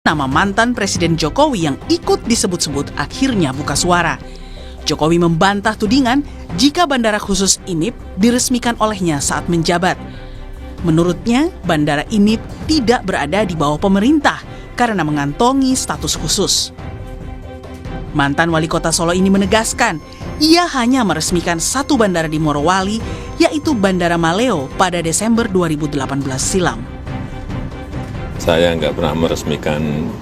nama mantan Presiden Jokowi yang ikut disebut-sebut akhirnya buka suara. Jokowi membantah tudingan jika Bandara Khusus IMIP diresmikan olehnya saat menjabat. Menurutnya, Bandara IMIP tidak berada di bawah pemerintah karena mengantongi status khusus. Mantan wali kota Solo ini menegaskan, ia hanya meresmikan satu bandara di Morowali, yaitu Bandara Maleo pada Desember 2018 silam. Saya nggak pernah meresmikan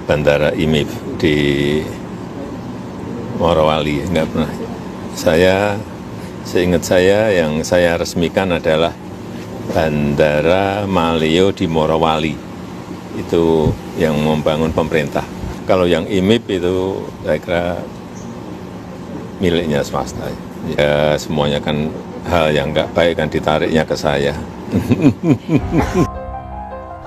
bandara IMIP di Morowali, nggak pernah. Seingat saya yang saya resmikan adalah Bandara Maleo di Morowali. Itu yang membangun pemerintah. Kalau yang IMIP itu saya kira miliknya swasta. Ya semuanya kan hal yang nggak baik kan ditariknya ke saya.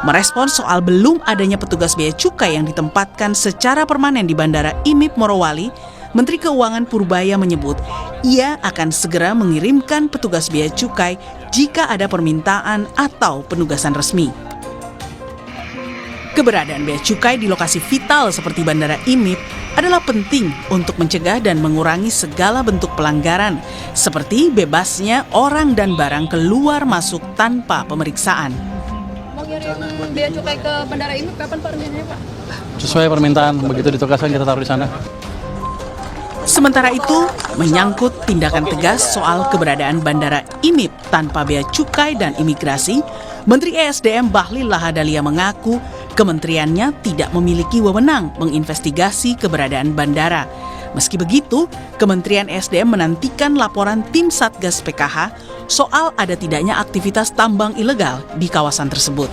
Merespons soal belum adanya petugas bea cukai yang ditempatkan secara permanen di Bandara IMIP Morowali, Menteri Keuangan Purbaya menyebut ia akan segera mengirimkan petugas bea cukai jika ada permintaan atau penugasan resmi. Keberadaan bea cukai di lokasi vital seperti Bandara IMIP adalah penting untuk mencegah dan mengurangi segala bentuk pelanggaran, seperti bebasnya orang dan barang keluar masuk tanpa pemeriksaan. Mau ngirim bea cukai ke Bandara IMIP kapan Pak rencananya Pak? Sesuai permintaan, begitu ditugaskan kita taruh di sana. Sementara itu, menyangkut tindakan tegas soal keberadaan Bandara IMIP tanpa bea cukai dan imigrasi, Menteri ESDM Bahlil Lahadalia mengaku kementeriannya tidak memiliki wewenang menginvestigasi keberadaan bandara. Meski begitu, Kementerian ESDM menantikan laporan tim Satgas PKH soal ada tidaknya aktivitas tambang ilegal di kawasan tersebut.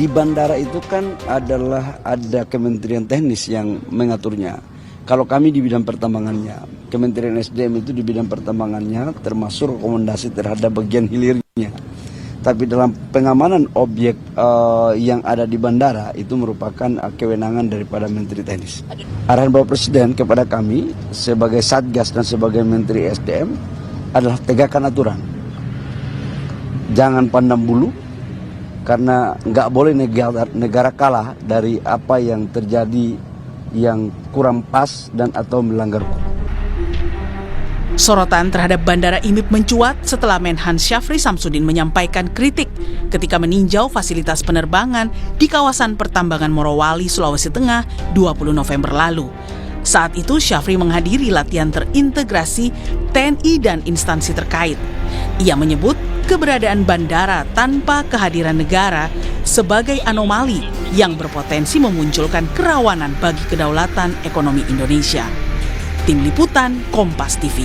Di bandara itu kan ada kementerian teknis yang mengaturnya. Kalau kami di bidang pertambangannya, Kementerian SDM itu di bidang pertambangannya termasuk rekomendasi terhadap bagian hilirnya. Tapi dalam pengamanan objek yang ada di bandara itu merupakan kewenangan daripada Menteri Teknis. Arahan Bapak Presiden kepada kami sebagai Satgas dan sebagai Menteri SDM adalah tegakkan aturan. Jangan pandang bulu, karena nggak boleh negara kalah dari apa yang terjadi yang kurang pas dan atau melanggar hukum. Sorotan terhadap Bandara IMIP mencuat setelah Menhan Syafri Samsudin menyampaikan kritik ketika meninjau fasilitas penerbangan di kawasan pertambangan Morowali, Sulawesi Tengah 20 November lalu. Saat itu Syafri menghadiri latihan terintegrasi TNI dan instansi terkait. Ia menyebut keberadaan bandara tanpa kehadiran negara sebagai anomali yang berpotensi memunculkan kerawanan bagi kedaulatan ekonomi Indonesia. Tim Liputan Kompas TV.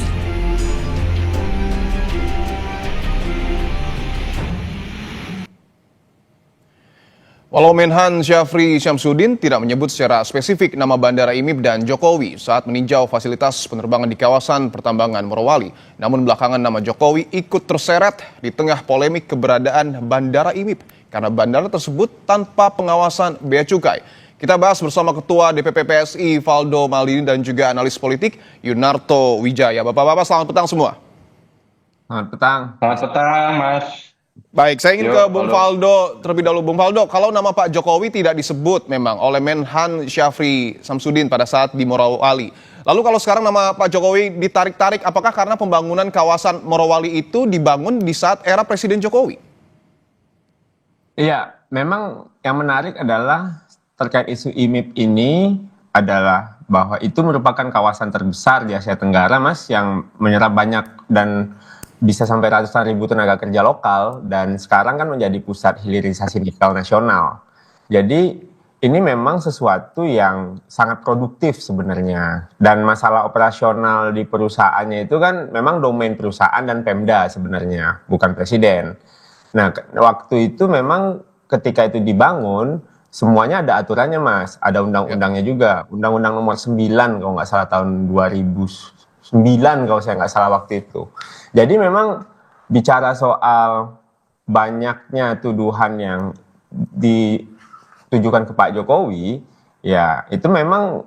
Walau Menhan Syafri Syamsuddin tidak menyebut secara spesifik nama Bandara IMIP dan Jokowi saat meninjau fasilitas penerbangan di kawasan pertambangan Morowali, namun belakangan nama Jokowi ikut terseret di tengah polemik keberadaan Bandara IMIP karena bandara tersebut tanpa pengawasan bea cukai. Kita bahas bersama Ketua DPP PSI Valdo Maldini dan juga analis politik Yunarto Wijaya. Bapak-bapak selamat petang semua. Selamat petang. Selamat petang, Mas. Baik, saya ingin ke Bung Valdo terlebih dahulu. Bung Valdo, kalau nama Pak Jokowi tidak disebut memang oleh Menhan Syafri Samsudin pada saat di Morowali. Lalu kalau sekarang nama Pak Jokowi ditarik-tarik, apakah karena pembangunan kawasan Morowali itu dibangun di saat era Presiden Jokowi? Iya, memang yang menarik adalah terkait isu IMIP ini adalah bahwa itu merupakan kawasan terbesar di Asia Tenggara, Mas, yang menyerap banyak dan bisa sampai ratusan ribu tenaga kerja lokal, dan sekarang kan menjadi pusat hilirisasi nikel nasional. Jadi ini memang sesuatu yang sangat produktif sebenarnya, dan masalah operasional di perusahaannya itu kan memang domain perusahaan dan Pemda sebenarnya, bukan presiden. Nah, waktu itu memang ketika itu dibangun, semuanya ada aturannya, Mas, ada undang-undangnya juga, Undang-Undang Nomor 9 kalau nggak salah tahun 2009 kalau saya nggak salah waktu itu. Jadi memang bicara soal banyaknya tuduhan yang ditujukan ke Pak Jokowi, ya itu memang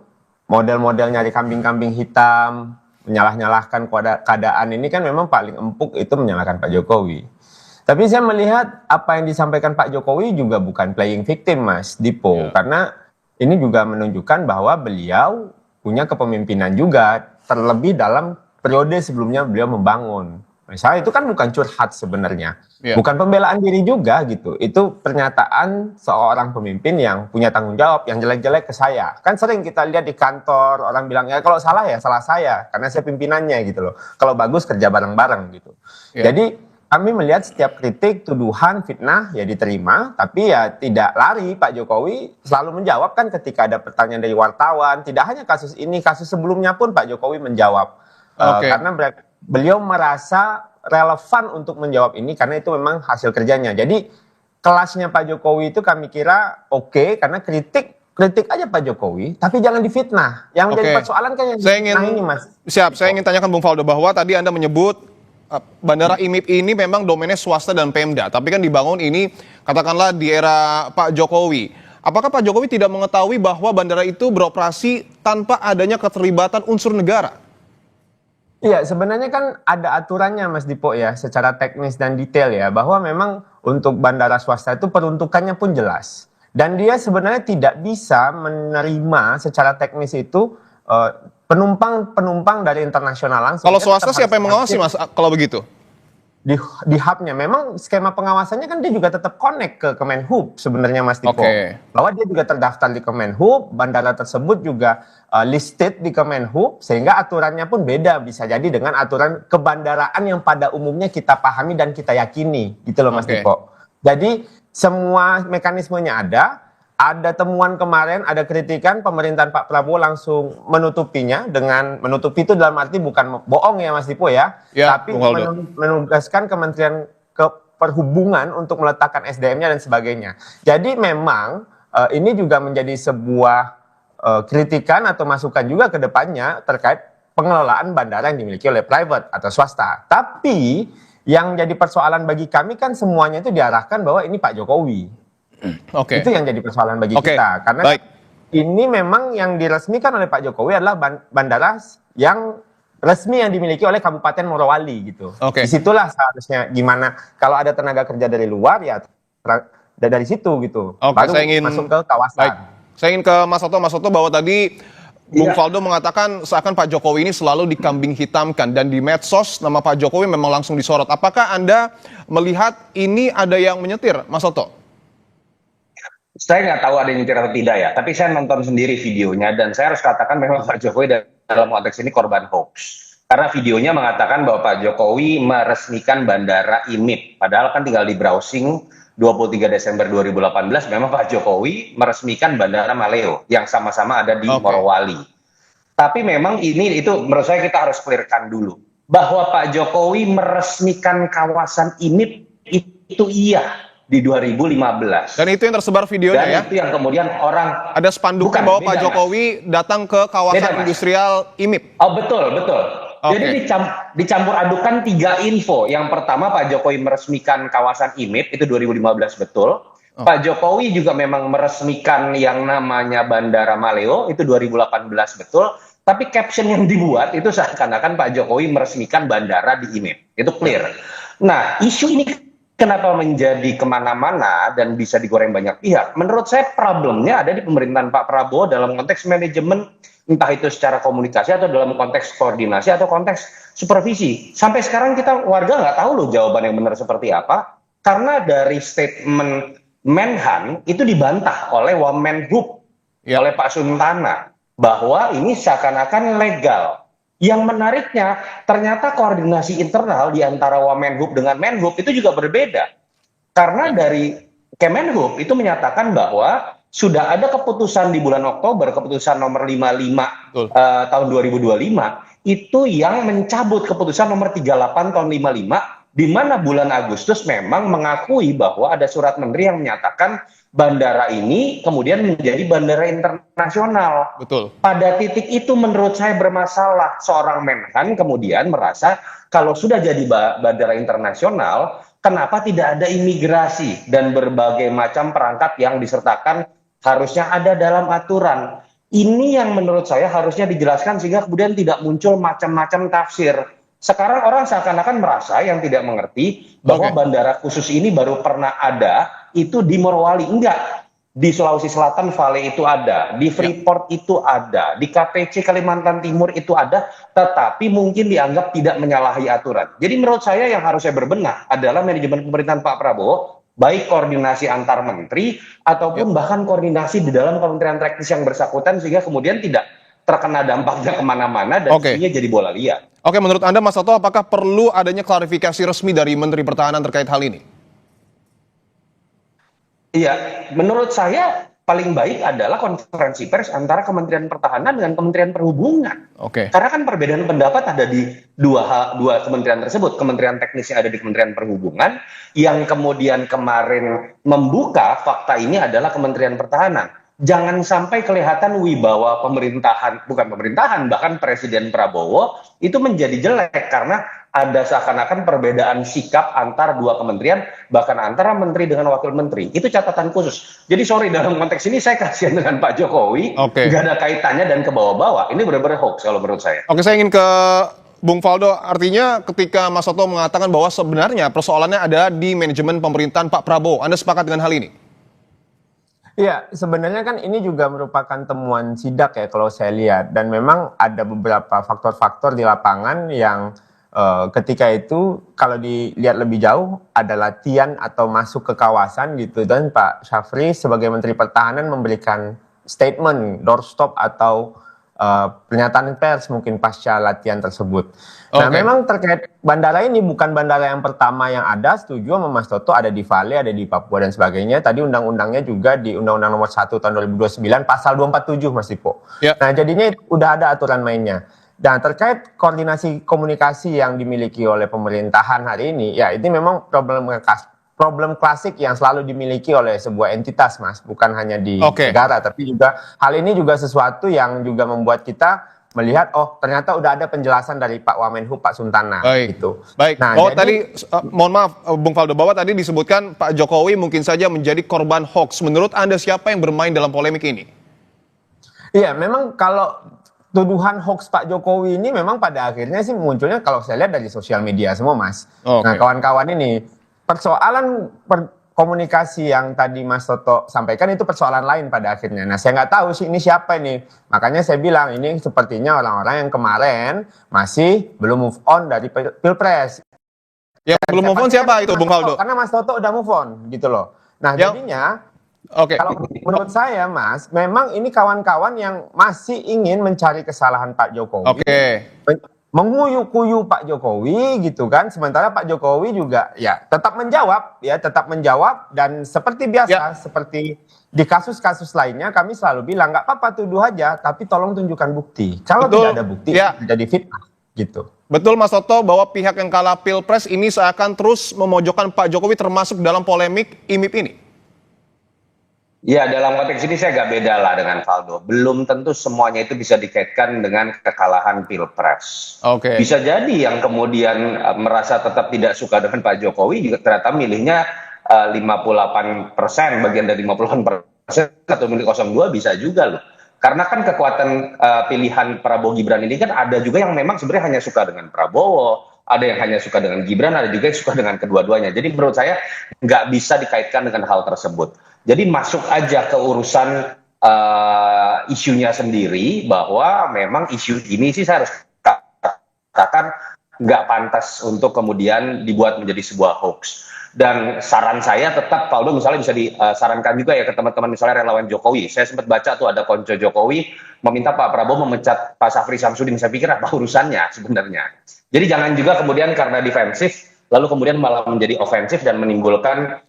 model-model nyari kambing-kambing hitam, menyalah-nyalahkan keadaan ini kan memang paling empuk itu menyalahkan Pak Jokowi. Tapi saya melihat apa yang disampaikan Pak Jokowi juga bukan playing victim, Mas Dipo. Karena ini juga menunjukkan bahwa beliau punya kepemimpinan juga, terlebih dalam periode sebelumnya beliau membangun. Misalnya itu kan bukan curhat sebenarnya, bukan pembelaan diri juga gitu. Itu pernyataan seorang pemimpin yang punya tanggung jawab, yang jelek-jelek ke saya. Kan sering kita lihat di kantor, orang bilang, ya kalau salah ya salah saya, karena saya pimpinannya gitu loh. Kalau bagus kerja bareng-bareng gitu. Jadi kami melihat setiap kritik, tuduhan, fitnah ya diterima, tapi ya tidak lari. Pak Jokowi selalu menjawab kan ketika ada pertanyaan dari wartawan. Tidak hanya kasus ini, kasus sebelumnya pun Pak Jokowi menjawab. Karena beliau merasa relevan untuk menjawab ini karena itu memang hasil kerjanya. Jadi kelasnya Pak Jokowi itu kami kira oke, karena kritik aja Pak Jokowi, tapi jangan difitnah. Yang menjadi persoalan kan yang difitnah ini, Mas. Siap, saya ingin tanyakan Bung Faldo bahwa tadi Anda menyebut Bandara IMIP ini memang domennya swasta dan Pemda, tapi kan dibangun ini katakanlah di era Pak Jokowi. Apakah Pak Jokowi tidak mengetahui bahwa bandara itu beroperasi tanpa adanya keterlibatan unsur negara? Iya, sebenarnya kan ada aturannya Mas Dipo ya, secara teknis dan detail ya, bahwa memang untuk bandara swasta itu peruntukannya pun jelas. Dan dia sebenarnya tidak bisa menerima secara teknis itu penumpang dari internasional langsung. Kalau swasta siapa yang mengawasi, Mas, kalau begitu? Di hubnya memang skema pengawasannya kan dia juga tetap connect ke Kemenhub sebenarnya, Mas Dipo. Bahwa dia juga terdaftar di Kemenhub, bandara tersebut juga listed di Kemenhub, sehingga aturannya pun beda bisa jadi dengan aturan kebandaraan yang pada umumnya kita pahami dan kita yakini, gitu loh Mas Dipo. Jadi semua mekanismenya ada temuan kemarin, ada kritikan, pemerintahan Pak Prabowo langsung menutupinya dengan menutupi itu dalam arti bukan bohong ya Mas Dipo ya, tapi menugaskan Kementerian Perhubungan untuk meletakkan SDM-nya dan sebagainya. Jadi memang ini juga menjadi sebuah kritikan atau masukan juga ke depannya terkait pengelolaan bandara yang dimiliki oleh private atau swasta. Tapi yang jadi persoalan bagi kami kan semuanya itu diarahkan bahwa ini Pak Jokowi. Itu yang jadi persoalan bagi kita, karena ini memang yang diresmikan oleh Pak Jokowi adalah bandara yang resmi yang dimiliki oleh Kabupaten Morowali gitu. Disitulah seharusnya gimana kalau ada tenaga kerja dari luar ya dari situ gitu. Baru masuk ke kawasan. Saya ingin ke Mas Soto bahwa tadi Bung Faldo mengatakan seakan Pak Jokowi ini selalu dikambing hitamkan dan di medsos nama Pak Jokowi memang langsung disorot. Apakah Anda melihat ini ada yang menyetir, Mas Soto? Saya nggak tahu ada yang nyetir atau tidak ya, tapi saya nonton sendiri videonya dan saya harus katakan memang Pak Jokowi dalam konteks ini korban hoax. Karena videonya mengatakan bahwa Pak Jokowi meresmikan bandara IMIP, padahal kan tinggal di browsing 23 Desember 2018 memang Pak Jokowi meresmikan bandara Maleo yang sama-sama ada di Morowali. Tapi memang itu menurut saya kita harus clearkan dulu bahwa Pak Jokowi meresmikan kawasan IMIP itu iya. Di 2015. Dan itu yang tersebar videonya ya? Dan itu yang kemudian orang... Ada spanduknya bahwa Pak Jokowi datang ke kawasan industrial IMIP. Oh betul. Jadi dicampur adukan 3 info. Yang pertama Pak Jokowi meresmikan kawasan IMIP, itu 2015 betul. Pak Jokowi juga memang meresmikan yang namanya Bandara Maleo, itu 2018 betul. Tapi caption yang dibuat itu seakan-akan Pak Jokowi meresmikan bandara di IMIP. Itu clear. Nah, isu ini kenapa menjadi kemana-mana dan bisa digoreng banyak pihak? Menurut saya problemnya ada di pemerintahan Pak Prabowo dalam konteks manajemen, entah itu secara komunikasi atau dalam konteks koordinasi atau konteks supervisi. Sampai sekarang kita warga nggak tahu loh jawaban yang benar seperti apa, karena dari statement Menhan itu dibantah oleh Wamenhub, oleh Pak Suntana, bahwa ini seakan-akan legal. Yang menariknya, ternyata koordinasi internal di antara Wamenhub dengan Menhub itu juga berbeda. Karena dari Kemenhub itu menyatakan bahwa sudah ada keputusan di bulan Oktober, keputusan nomor 55 tahun 2025, itu yang mencabut keputusan nomor 38 tahun 55, di mana bulan Agustus memang mengakui bahwa ada surat menteri yang menyatakan bandara ini kemudian menjadi bandara internasional. Betul. Pada titik itu menurut saya bermasalah. Seorang Menhan kemudian merasa kalau sudah jadi bandara internasional, kenapa tidak ada imigrasi dan berbagai macam perangkat yang disertakan harusnya ada dalam aturan. Ini yang menurut saya harusnya dijelaskan sehingga kemudian tidak muncul macam-macam tafsir. Sekarang orang seakan-akan merasa yang tidak mengerti bahwa bandara khusus ini baru pernah ada itu di Morowali. Enggak. Di Sulawesi Selatan Vale itu ada, di Freeport itu ada, di KPC Kalimantan Timur itu ada, tetapi mungkin dianggap tidak menyalahi aturan. Jadi menurut saya yang harusnya berbenah adalah manajemen pemerintahan Pak Prabowo, baik koordinasi antar menteri ataupun bahkan koordinasi di dalam kementerian teknis yang bersangkutan sehingga kemudian tidak terkena dampaknya kemana-mana dan isunya jadi bola liar. Oke, menurut Anda Mas Toto, apakah perlu adanya klarifikasi resmi dari Menteri Pertahanan terkait hal ini? Iya, menurut saya paling baik adalah konferensi pers antara Kementerian Pertahanan dengan Kementerian Perhubungan. Karena kan perbedaan pendapat ada di dua kementerian tersebut. Kementerian Teknis yang ada di Kementerian Perhubungan, yang kemudian kemarin membuka fakta ini adalah Kementerian Pertahanan. Jangan sampai kelihatan wibawa bahkan Presiden Prabowo itu menjadi jelek karena ada seakan-akan perbedaan sikap antar dua kementerian, bahkan antara menteri dengan wakil menteri. Itu catatan khusus. Jadi sorry, dalam konteks ini saya kasihan dengan Pak Jokowi, nggak ada kaitannya dan ke bawah-bawah. Ini benar-benar hoax kalau menurut saya. Oke, saya ingin ke Bung Faldo. Artinya ketika Mas Toto mengatakan bahwa sebenarnya persoalannya ada di manajemen pemerintahan Pak Prabowo. Anda sepakat dengan hal ini? Iya, sebenarnya kan ini juga merupakan temuan sidak ya kalau saya lihat. Dan memang ada beberapa faktor-faktor di lapangan yang ketika itu kalau dilihat lebih jauh ada latihan atau masuk ke kawasan gitu. Dan Pak Syafri sebagai Menteri Pertahanan memberikan statement, doorstop atau pernyataan pers mungkin pasca latihan tersebut. Nah memang terkait bandara ini bukan bandara yang pertama yang ada, setuju sama Mas Toto, ada di Vale, ada di Papua dan sebagainya. Tadi undang-undangnya juga di Undang-Undang Nomor 1 Tahun 2029 Pasal 247 Mas Dipo. Nah jadinya udah ada aturan mainnya. Dan terkait koordinasi komunikasi yang dimiliki oleh pemerintahan hari ini, ya ini memang problem klasik yang selalu dimiliki oleh sebuah entitas, Mas. Bukan hanya di negara, tapi juga hal ini juga sesuatu yang juga membuat kita melihat, oh ternyata udah ada penjelasan dari Pak Wamenhub, Pak Suntana. Gitu. Baik. Nah, tadi, mohon maaf Bung Faldo, bahwa tadi disebutkan Pak Jokowi mungkin saja menjadi korban hoax. Menurut Anda siapa yang bermain dalam polemik ini? Iya, memang kalau tuduhan hoax Pak Jokowi ini memang pada akhirnya sih munculnya kalau saya lihat dari sosial media semua, Mas. Nah kawan-kawan ini, persoalan komunikasi yang tadi Mas Toto sampaikan itu persoalan lain pada akhirnya. Nah saya nggak tahu sih ini siapa nih. Makanya saya bilang ini sepertinya orang-orang yang kemarin masih belum move on dari Pilpres. Yang belum move on siapa itu Bung Faldo? Karena Mas Toto udah move on gitu loh. Nah jadinya kalau menurut saya Mas, memang ini kawan-kawan yang masih ingin mencari kesalahan Pak Jokowi. Menguyu-kuyu Pak Jokowi gitu kan, sementara Pak Jokowi juga ya tetap menjawab dan seperti biasa seperti di kasus-kasus lainnya kami selalu bilang nggak apa-apa tuduh aja tapi tolong tunjukkan bukti. Kalau tidak ada bukti jadi fitnah gitu. Betul Mas Toto bahwa pihak yang kalah Pilpres ini seakan terus memojokkan Pak Jokowi termasuk dalam polemik IMIP ini. Ya, dalam konteks ini saya agak beda lah dengan Faldo. Belum tentu semuanya itu bisa dikaitkan dengan kekalahan Pilpres. Bisa jadi yang kemudian merasa tetap tidak suka dengan Pak Jokowi juga ternyata milihnya 58%, bagian dari 58% atau milih 02 bisa juga loh. Karena kan kekuatan pilihan Prabowo Gibran ini kan ada juga yang memang sebenarnya hanya suka dengan Prabowo, ada yang hanya suka dengan Gibran, ada juga yang suka dengan kedua-duanya. Jadi menurut saya nggak bisa dikaitkan dengan hal tersebut. Jadi masuk aja ke urusan isunya sendiri bahwa memang isu ini sih saya harus katakan nggak pantas untuk kemudian dibuat menjadi sebuah hoax. Dan saran saya tetap, Faldo misalnya bisa disarankan juga ya ke teman-teman misalnya relawan Jokowi. Saya sempat baca tuh ada konco Jokowi meminta Pak Prabowo memecat Pak Syafri Samsudin. Saya pikir apa urusannya sebenarnya. Jadi jangan juga kemudian karena defensif lalu kemudian malah menjadi ofensif dan menimbulkan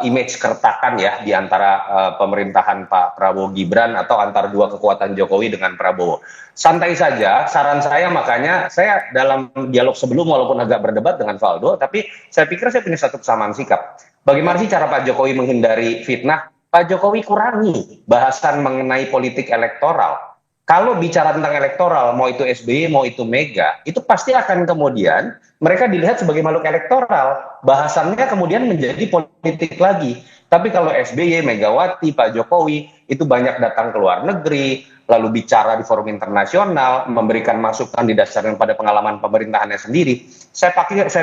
image kertakan ya di antara pemerintahan Pak Prabowo Gibran atau antar dua kekuatan Jokowi dengan Prabowo. Santai saja, saran saya makanya saya dalam dialog sebelum walaupun agak berdebat dengan Faldo, tapi saya pikir saya punya satu kesamaan sikap. Bagaimana sih cara Pak Jokowi menghindari fitnah? Pak Jokowi kurangi bahasan mengenai politik elektoral. Kalau bicara tentang elektoral, mau itu SBY, mau itu Mega, itu pasti akan kemudian mereka dilihat sebagai makhluk elektoral. Bahasannya kemudian menjadi politik lagi. Tapi kalau SBY, Megawati, Pak Jokowi itu banyak datang ke luar negeri, lalu bicara di forum internasional, memberikan masukan didasarkan pada pengalaman pemerintahannya sendiri. Saya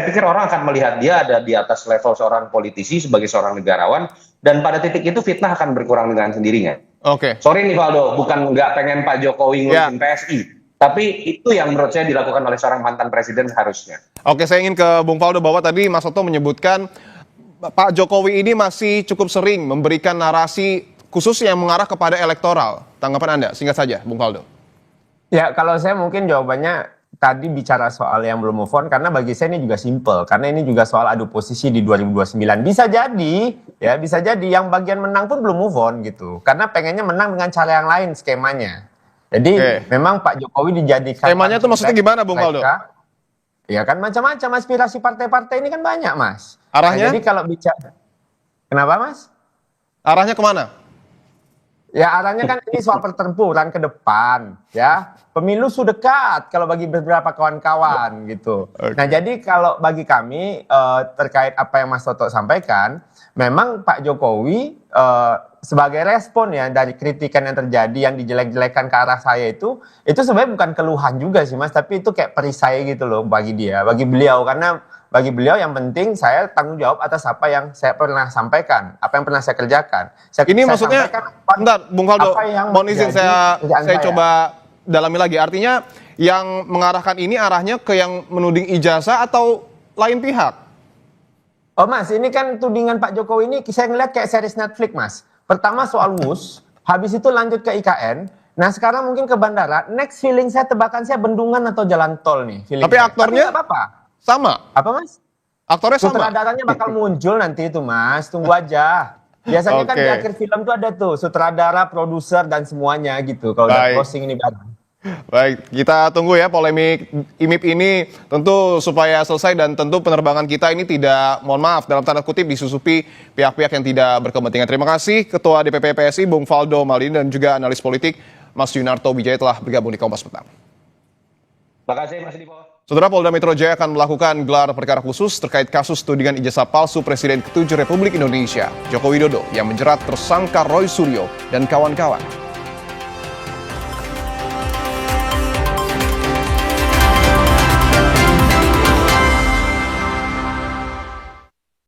pikir orang akan melihat dia ada di atas level seorang politisi sebagai seorang negarawan, dan pada titik itu fitnah akan berkurang dengan sendirinya. Oke. Sorry nih Valdo, bukan nggak pengen Pak Jokowi ngurusin PSI, tapi itu yang menurut saya dilakukan oleh seorang mantan presiden seharusnya. Oke, saya ingin ke Bung Faldo bahwa tadi Mas Toto menyebutkan Pak Jokowi ini masih cukup sering memberikan narasi khusus yang mengarah kepada elektoral. Tanggapan Anda, singkat saja, Bung Faldo. Ya, kalau saya mungkin jawabannya tadi bicara soal yang belum move on, karena bagi saya ini juga simple. Karena ini juga soal adu posisi di 2029. Bisa jadi yang bagian menang pun belum move on gitu. Karena pengennya menang dengan cara yang lain skemanya. Jadi memang Pak Jokowi dijadikan... Skemanya itu maksudnya gimana, Bung Faldo? Ya kan macam-macam aspirasi partai-partai ini kan banyak, Mas. Arahnya? Nah, jadi kalau bicara... Kenapa, Mas? Arahnya kemana? Ya arahnya kan ini soal pertempuran ke depan, ya. Pemilu sudah dekat kalau bagi beberapa kawan-kawan gitu. Nah jadi kalau bagi kami terkait apa yang Mas Toto sampaikan, memang Pak Jokowi sebagai respon ya dari kritikan yang terjadi yang dijelek-jelekan ke arah saya itu sebenarnya bukan keluhan juga sih Mas, tapi itu kayak perisai gitu loh bagi dia, bagi beliau, karena bagi beliau yang penting saya tanggung jawab atas apa yang saya pernah sampaikan, apa yang pernah saya kerjakan. Ini maksudnya, bentar, Bung Faldo, mohon izin saya coba dalami lagi. Artinya yang mengarahkan ini arahnya ke yang menuding ijazah atau lain pihak? Oh Mas, ini kan tudingan Pak Jokowi ini saya ngeliat kayak series Netflix Mas. Pertama soal WUS, habis itu lanjut ke IKN. Nah sekarang mungkin ke bandara. Next feeling saya, tebakan saya bendungan atau jalan tol nih. Tapi aktornya? Tapi nggak apa-apa. Sama? Apa Mas? Aktornya sama? Sutradaranya bakal muncul nanti itu Mas, tunggu aja. Biasanya kan di akhir film tuh ada tuh sutradara, produser dan semuanya gitu. Kalau udah closing ini bareng. Baik, kita tunggu ya polemik IMIP ini tentu supaya selesai dan tentu penerbangan kita ini tidak, mohon maaf, dalam tanda kutip disusupi pihak-pihak yang tidak berkepentingan. Terima kasih Ketua DPP PSI Bung Faldo Maldini dan juga analis politik Mas Yunarto Wijaya telah bergabung di Kompas Petang. Terima kasih Mas Dipo. Saudara, Polda Metro Jaya akan melakukan gelar perkara khusus terkait kasus tudingan ijazah palsu Presiden ke-7 Republik Indonesia, Joko Widodo, yang menjerat tersangka Roy Suryo dan kawan-kawan.